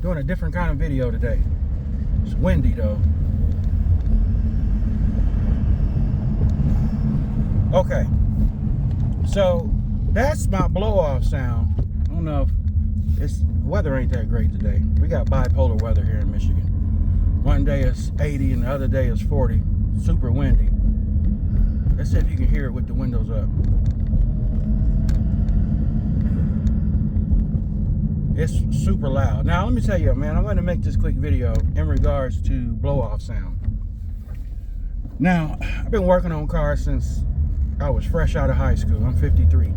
Doing a different kind of video today. It's windy though. Okay, so that's my blow-off sound. I don't know if weather ain't that great today. We got bipolar weather here in Michigan. One day it's 80 and the other day it's 40. Super windy. Let's see if you can hear it with the windows up. It's super loud. Now let me tell you, man, I'm going to make this quick video in regards to blow-off sound. Now, I've been working on cars since I was fresh out of high school. I'm 53.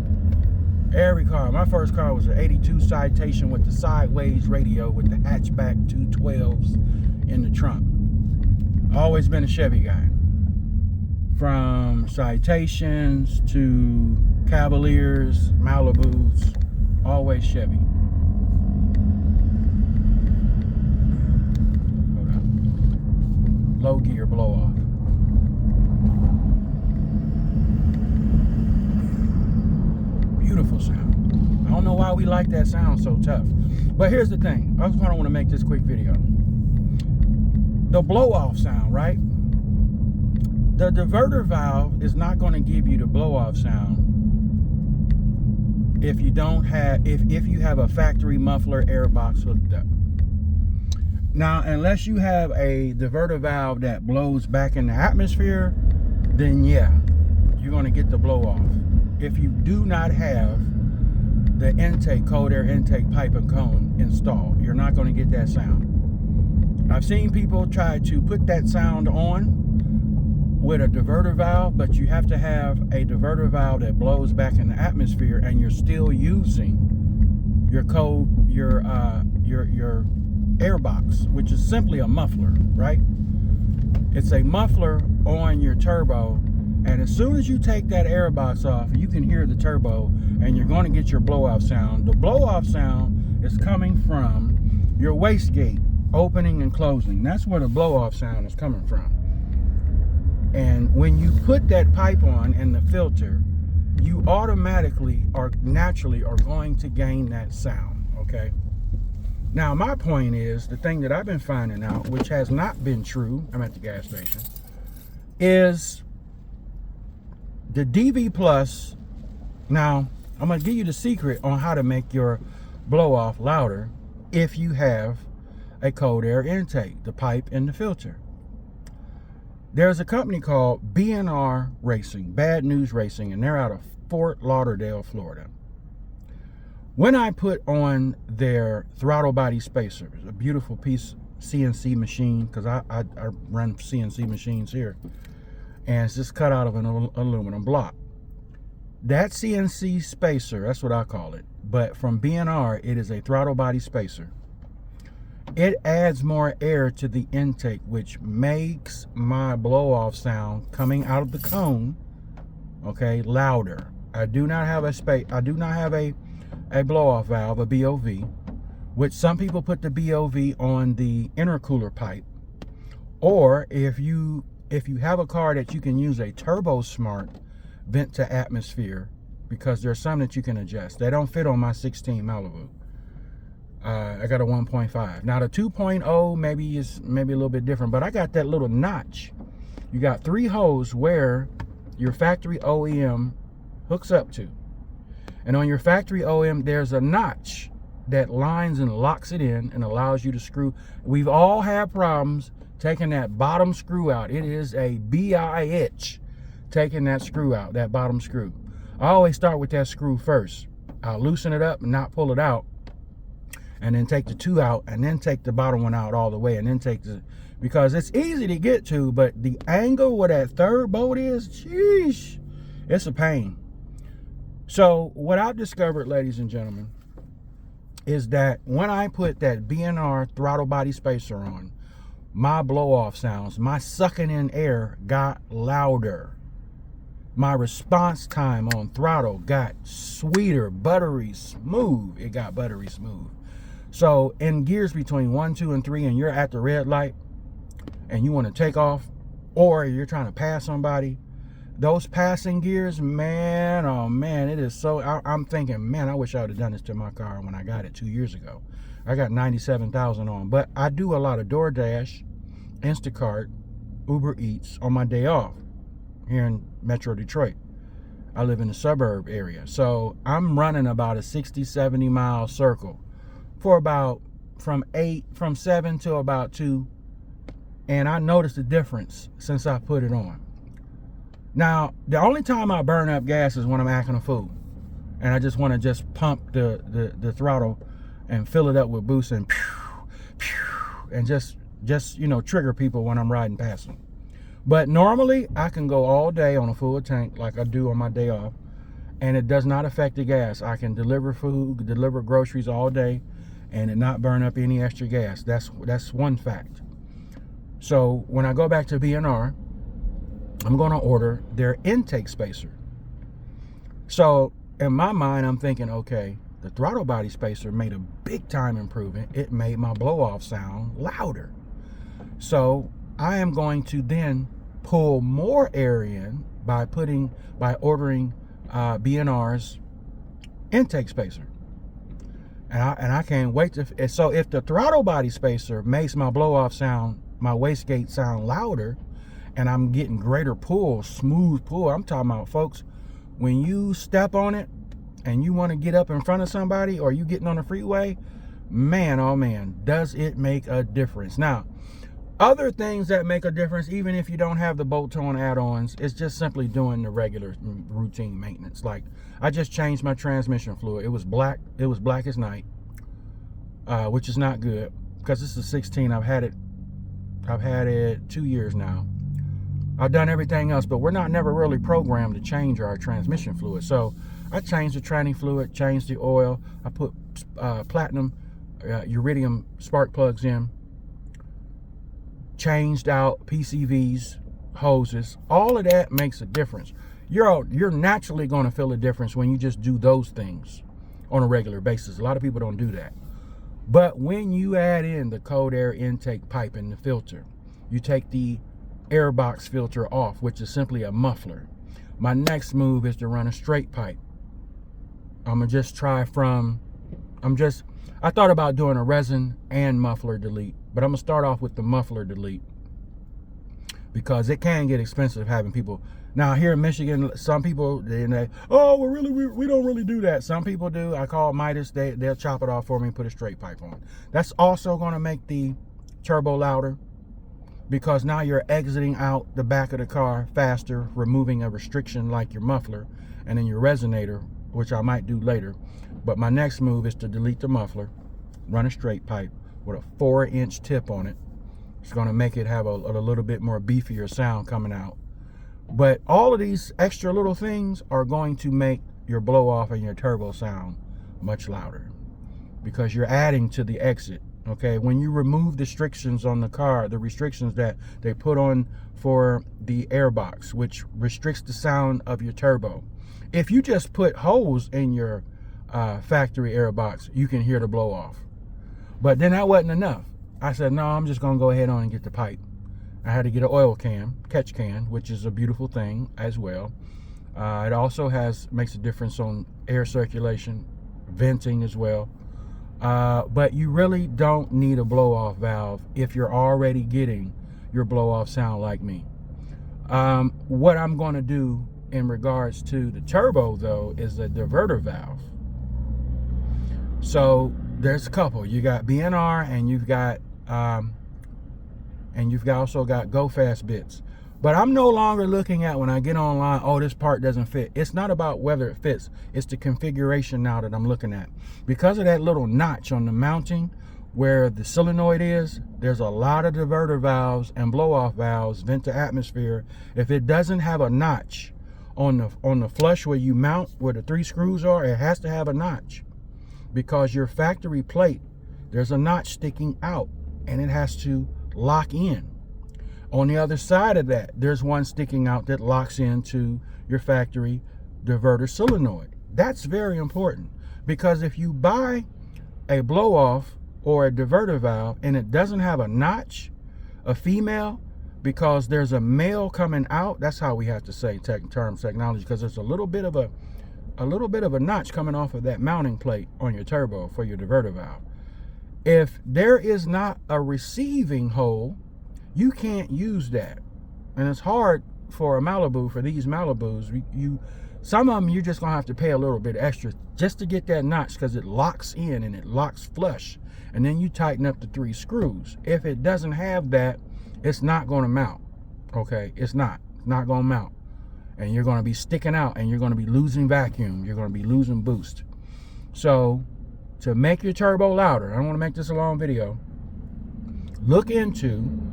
Every car, my first car was an 82 Citation with the sideways radio with the hatchback 212s in the trunk. Always been a Chevy guy. From Citations to Cavaliers, Malibus, always Chevy. Hold on. Low gear blow off. Beautiful sound. I don't know why we like that sound so tough. But here's the thing. I just want to make this quick video. The blow-off sound, right? The diverter valve is not going to give you the blow-off sound if you don't have, if you have a factory muffler air box hooked up. Now, unless you have a diverter valve that blows back in the atmosphere, then yeah, you're going to get the blow-off. If you do not have the intake, cold air intake pipe and cone installed, you're not going to get that sound. I've seen people try to put that sound on with a diverter valve, but you have to have a diverter valve that blows back in the atmosphere, and you're still using your your air box, which is simply a muffler, right? It's a muffler on your turbo. And as soon as you take that air box off, you can hear the turbo and you're going to get your blow-off sound. The blow-off sound is coming from your wastegate opening and closing. That's where the blow-off sound is coming from. And when you put that pipe on and the filter, you automatically or naturally are going to gain that sound, okay? Now, my point is, the thing that I've been finding out, which has not been true, I'm at the gas station, is the DV Plus. Now, I'm going to give you the secret on how to make your blow-off louder if you have a cold air intake, the pipe and the filter. There's a company called BNR Racing, Bad News Racing, and they're out of Fort Lauderdale, Florida. When I put on their throttle body spacer, a beautiful piece CNC machine, because I run CNC machines here, and it's just cut out of an aluminum block. That CNC spacer, that's what I call it, but from BNR, it is a throttle body spacer. It adds more air to the intake, which makes my blow-off sound coming out of the cone, okay, louder. I do not have a blow-off valve, a BOV, which some people put the BOV on the intercooler pipe, or if you have a car that you can use a Turbo Smart vent to atmosphere, because there's some that you can adjust. They don't fit on my 16 Malibu. I got a 1.5. Now the 2.0 maybe is a little bit different, but I got that little notch. You got 3 holes where your factory OEM hooks up to. And on your factory OEM, there's a notch that lines and locks it in and allows you to screw. We've all had problems taking that bottom screw out. It is a BI itch taking that screw out, that bottom screw. I always start with that screw first. I'll loosen it up and not pull it out, and then take the 2 out, and then take the bottom one out all the way, and then take the, because it's easy to get to, but the angle where that third bolt is, sheesh, it's a pain. So what I've discovered, ladies and gentlemen, is that when I put that BNR throttle body spacer on, my blow-off sounds, my sucking in air got louder. My response time on throttle got sweeter, buttery smooth. It got buttery smooth. So in gears between 1, 2, and 3, and you're at the red light and you want to take off, or you're trying to pass somebody, those passing gears, man, oh man, it is so, I'm thinking, man, I wish I would have done this to my car when I got it 2 years ago. I got 97,000 on, but I do a lot of DoorDash, Instacart, Uber Eats on my day off here in Metro Detroit. I live in the suburb area. So I'm running about a 60, 70 mile circle for about from 7 to about 2. And I noticed the difference since I put it on. Now, the only time I burn up gas is when I'm acting a fool. And I just want to just pump the throttle and fill it up with boost and and just trigger people when I'm riding past them. But normally I can go all day on a full tank like I do on my day off, and it does not affect the gas. I can deliver food, deliver groceries all day, and it not burn up any extra gas. That's one fact. So when I go back to BNR, I'm going to order their intake spacer. So in my mind, I'm thinking, okay, the throttle body spacer made a big time improvement. It made my blow off sound louder. So I am going to then pull more air in by ordering BNR's intake spacer. And I can't wait to. So if the throttle body spacer makes my blow off sound, my wastegate sound louder, and I'm getting greater pull, smooth pull. I'm talking about, folks, when you step on it and you want to get up in front of somebody, or you getting on the freeway, man, oh man, does it make a difference. Now, other things that make a difference, even if you don't have the bolt-on add-ons, it's just simply doing the regular routine maintenance. Like, I just changed my transmission fluid. It was black as night, which is not good, because this is 16. I've had it 2 years now. I've done everything else, but we're never really programmed to change our transmission fluid. So I changed the tranny fluid, changed the oil. I put platinum iridium spark plugs in, changed out PCVs, hoses. All of that makes a difference. You're naturally going to feel a difference when you just do those things on a regular basis. A lot of people don't do that. But when you add in the cold air intake pipe and the filter, you take the airbox filter off, which is simply a muffler. My next move is to run a straight pipe. I'm gonna just try I thought about doing a resin and muffler delete, but I'm gonna start off with the muffler delete, because it can get expensive having people. Now here in Michigan, some people, we don't really do that. Some people do. I call Midas, they'll chop it off for me and put a straight pipe on. That's also gonna make the turbo louder, because now you're exiting out the back of the car faster, removing a restriction like your muffler, and then your resonator, which I might do later. But my next move is to delete the muffler, run a straight pipe with a 4-inch tip on it. It's going to make it have a little bit more beefier sound coming out. But all of these extra little things are going to make your blow off and your turbo sound much louder, because you're adding to the exit. Okay, when you remove restrictions on the car, the restrictions that they put on for the airbox, which restricts the sound of your turbo. If you just put holes in your factory airbox, you can hear the blow off. But then that wasn't enough. I said, no, I'm just gonna go ahead on and get the pipe. I had to get an oil can, catch can, which is a beautiful thing as well. It also makes a difference on air circulation, venting as well. But you really don't need a blow-off valve if you're already getting your blow-off sound like me. What I'm going to do in regards to the turbo, though, is a diverter valve. So there's a couple. You got BNR, and you've also got Go Fast bits. But I'm no longer looking at, when I get online, oh, this part doesn't fit. It's not about whether it fits. It's the configuration now that I'm looking at. Because of that little notch on the mounting where the solenoid is, there's a lot of diverter valves and blow-off valves, vent to atmosphere. If it doesn't have a notch on the flush where you mount, where the 3 screws are, it has to have a notch. Because your factory plate, there's a notch sticking out, and it has to lock in. On the other side of that, there's one sticking out that locks into your factory diverter solenoid. That's very important, because if you buy a blow-off or a diverter valve and it doesn't have a notch, a female, because there's a male coming out. That's how we have to say terms technology, because there's a little bit of a notch coming off of that mounting plate on your turbo for your diverter valve. If there is not a receiving hole, you can't use that. And it's hard for a Malibu, for these Malibus. Some of them you're just gonna have to pay a little bit extra just to get that notch, because it locks in and it locks flush. And then you tighten up the 3 screws. If it doesn't have that, it's not gonna mount. Okay, it's not gonna mount. And you're gonna be sticking out, and you're gonna be losing vacuum. You're gonna be losing boost. So to make your turbo louder, I don't wanna make this a long video, look into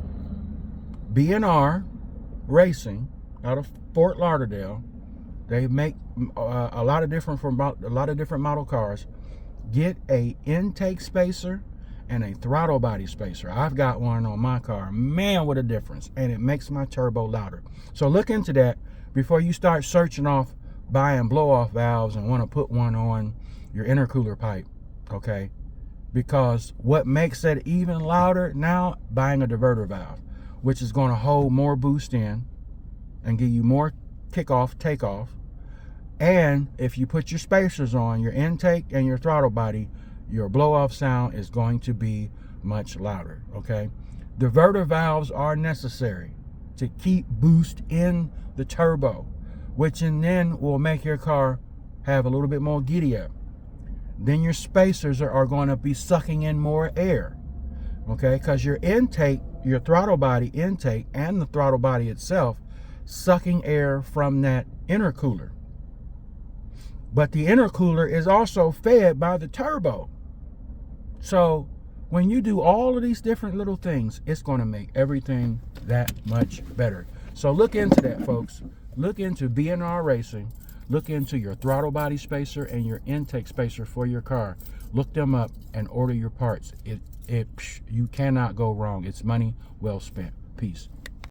BNR Racing out of Fort Lauderdale. They make a lot of different model cars. Get a intake spacer and a throttle body spacer. I've got one on my car. Man, what a difference. And it makes my turbo louder. So look into that before you start searching off buying blow-off valves and want to put one on your intercooler pipe, okay? Because what makes it even louder now, buying a diverter valve, which is going to hold more boost in and give you more kickoff, takeoff. And if you put your spacers on, your intake and your throttle body, your blow-off sound is going to be much louder, okay? Diverter valves are necessary to keep boost in the turbo, which then will make your car have a little bit more giddy up. Then your spacers are going to be sucking in more air, okay? Because your intake, your throttle body intake and the throttle body itself sucking air from that intercooler. But the intercooler is also fed by the turbo. So when you do all of these different little things, it's going to make everything that much better. So look into that, folks. Look into BNR Racing. Look into your throttle body spacer and your intake spacer for your car. Look them up and order your parts. You cannot go wrong. It's money well spent. Peace.